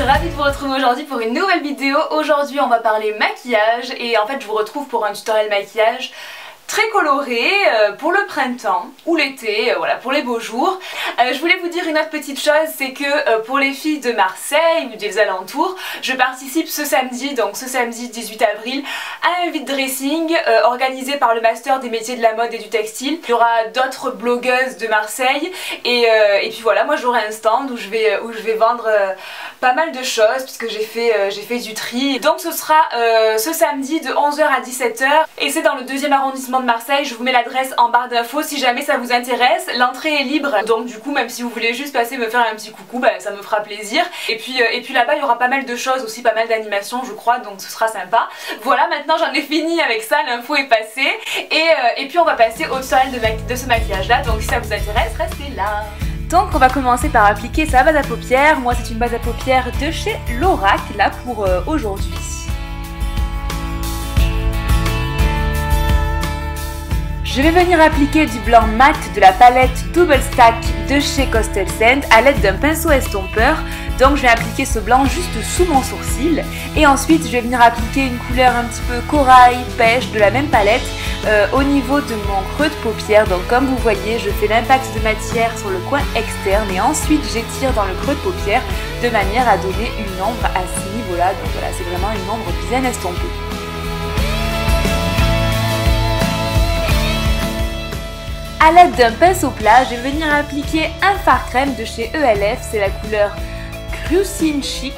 ravie de vous retrouver aujourd'hui pour une nouvelle vidéo. Aujourd'hui on va parler maquillage et en fait je vous retrouve pour un tutoriel maquillage très coloré pour le printemps ou l'été, voilà, pour les beaux jours. Je voulais vous dire une autre petite chose, c'est que pour les filles de Marseille ou des alentours, je participe ce samedi, donc ce samedi 18 avril, à un vide dressing organisé par le Master des métiers de la mode et du textile. Il y aura d'autres blogueuses de Marseille et puis voilà, moi j'aurai un stand où je vais vendre pas mal de choses puisque j'ai fait du tri. Donc ce sera ce samedi de 11 h à 17 h et c'est dans le 2e arrondissement de Marseille. Je vous mets l'adresse en barre d'infos si jamais ça vous intéresse. L'entrée est libre, donc du coup même si vous voulez juste passer me faire un petit coucou, bah, ça me fera plaisir. Et puis là-bas il y aura pas mal de choses aussi, pas mal d'animations je crois, donc ce sera sympa. Voilà, maintenant j'en ai fini avec ça, l'info est passée et puis on va passer au tutoriel de ce maquillage là, donc si ça vous intéresse restez là. Donc on va commencer par appliquer sa base à paupières. Moi c'est une base à paupières de chez Lorac là pour aujourd'hui. Je vais venir appliquer du blanc mat de la palette Double Stack de chez Costel Scent à l'aide d'un pinceau estompeur. Donc je vais appliquer ce blanc juste sous mon sourcil et ensuite je vais venir appliquer une couleur un petit peu corail, pêche de la même palette au niveau de mon creux de paupière. Donc comme vous voyez, je fais l'impact de matière sur le coin externe et ensuite j'étire dans le creux de paupière de manière à donner une ombre à ce niveau-là. Donc voilà, c'est vraiment une ombre bien estompée. A l'aide d'un pinceau plat, je vais venir appliquer un fard crème de chez ELF, c'est la couleur Cruising Chic,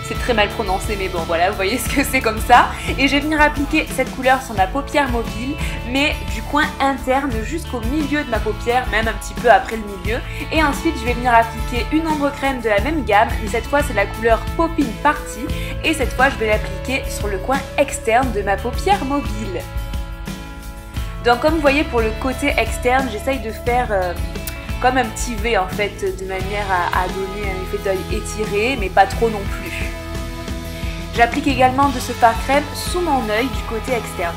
c'est très mal prononcé mais bon voilà, vous voyez ce que c'est comme ça. Et je vais venir appliquer cette couleur sur ma paupière mobile, mais du coin interne jusqu'au milieu de ma paupière, même un petit peu après le milieu. Et ensuite je vais venir appliquer une ombre crème de la même gamme, mais cette fois c'est la couleur Popping Party, et cette fois je vais l'appliquer sur le coin externe de ma paupière mobile. Donc comme vous voyez pour le côté externe, j'essaye de faire comme un petit V en fait, de manière à donner un effet d'œil étiré, mais pas trop non plus. J'applique également de ce fard crème sous mon œil du côté externe.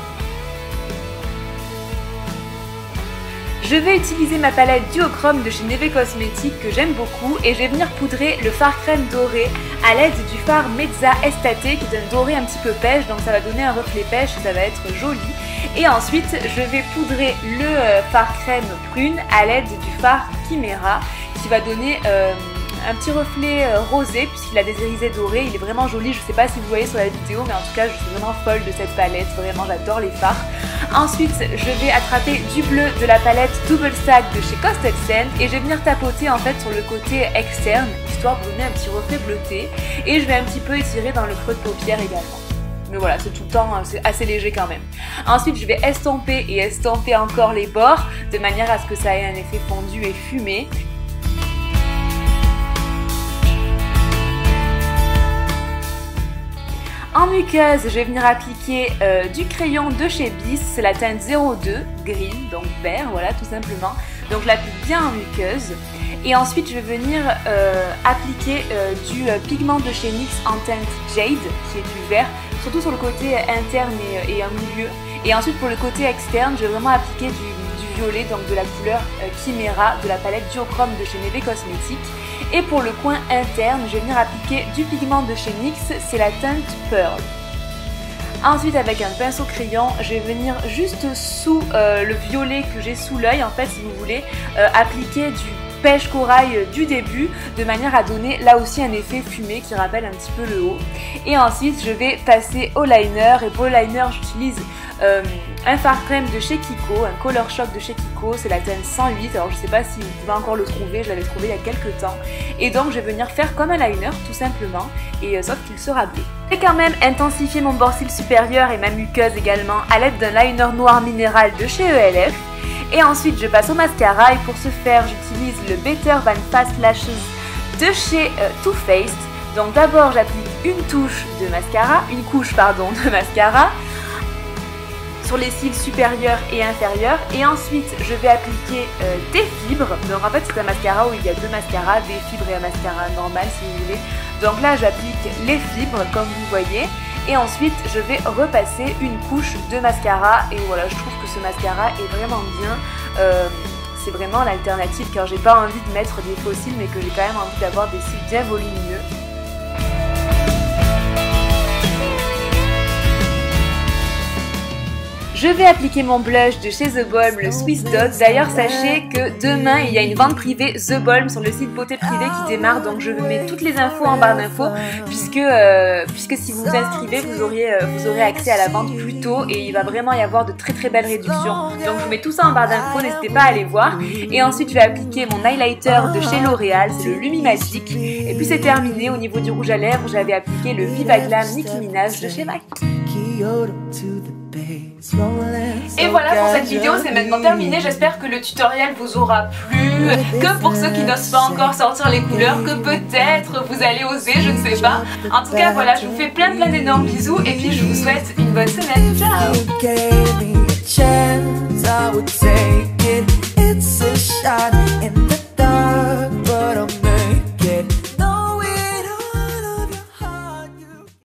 Je vais utiliser ma palette duochrome de chez Neve Cosmetics que j'aime beaucoup et je vais venir poudrer le fard crème doré à l'aide du fard Mezza Estate qui est un doré un petit peu pêche, donc ça va donner un reflet pêche et ça va être joli. Et ensuite je vais poudrer le fard crème prune à l'aide du fard Chimera qui va donner un petit reflet rosé puisqu'il a des irisés dorés, il est vraiment joli. Je sais pas si vous voyez sur la vidéo mais en tout cas je suis vraiment folle de cette palette, vraiment j'adore les fards. Ensuite je vais attraper du bleu de la palette Double Stack de chez Costel Scent et je vais venir tapoter en fait sur le côté externe histoire de donner un petit reflet bleuté et je vais un petit peu étirer dans le creux de paupière également. Mais voilà, c'est tout le temps, c'est assez léger quand même. Ensuite, je vais estomper et estomper encore les bords de manière à ce que ça ait un effet fondu et fumé. En muqueuse, je vais venir appliquer du crayon de chez Bis, c'est la teinte 02 green, donc vert, voilà tout simplement. Donc je l'applique bien en muqueuse. Et ensuite je vais venir appliquer du pigment de chez NYX en teinte Jade, qui est du vert, surtout sur le côté interne et en milieu. Et ensuite pour le côté externe, je vais vraiment appliquer du violet, donc de la couleur Chimera de la palette duochrome de chez Neve Cosmetics. Et pour le coin interne, je vais venir appliquer du pigment de chez NYX, c'est la teinte Pearl. Ensuite avec un pinceau crayon, je vais venir juste sous le violet que j'ai sous l'œil, en fait si vous voulez, appliquer du pêche corail du début de manière à donner là aussi un effet fumé qui rappelle un petit peu le haut. Et ensuite je vais passer au liner et pour le liner j'utilise un fard crème de chez Kiko, un Color Shock de chez Kiko, c'est la teinte 108, alors je sais pas si vous pouvez encore le trouver, je l'avais trouvé il y a quelques temps. Et donc je vais venir faire comme un liner tout simplement, et sauf qu'il sera bleu. Je vais quand même intensifier mon bord cils supérieur et ma muqueuse également à l'aide d'un liner noir minéral de chez ELF. Et ensuite je passe au mascara et pour ce faire j'utilise le Better Than Fast Lashes de chez Too Faced. Donc d'abord j'applique une couche de mascara sur les cils supérieurs et inférieurs et ensuite je vais appliquer des fibres. Donc en fait c'est un mascara où il y a deux mascaras, des fibres et un mascara normal si vous voulez. Donc là j'applique les fibres comme vous voyez et ensuite je vais repasser une couche de mascara et voilà, je trouve que ce mascara est vraiment bien. C'est vraiment l'alternative car j'ai pas envie de mettre des faux cils mais que j'ai quand même envie d'avoir des cils bien volumineux. Je vais appliquer mon blush de chez The Balm, le Swiss Dot. D'ailleurs, sachez que demain, il y a une vente privée The Balm sur le site Beauté Privée qui démarre. Donc je mets toutes les infos en barre d'infos puisque si vous vous inscrivez, vous aurez accès à la vente plus tôt et il va vraiment y avoir de très très belles réductions. Donc je vous mets tout ça en barre d'infos, n'hésitez pas à aller voir. Et ensuite, je vais appliquer mon highlighter de chez L'Oréal, c'est le Lumi Magic. Et puis c'est terminé. Au niveau du rouge à lèvres, j'avais appliqué le Viva Glam Nicki Minaj de chez MAC. Et voilà pour cette vidéo, c'est maintenant terminé. J'espère que le tutoriel vous aura plu, que pour ceux qui n'osent pas encore sortir les couleurs, que peut-être vous allez oser, je ne sais pas. En tout cas voilà, je vous fais plein d'énormes bisous et puis je vous souhaite une bonne semaine. Ciao.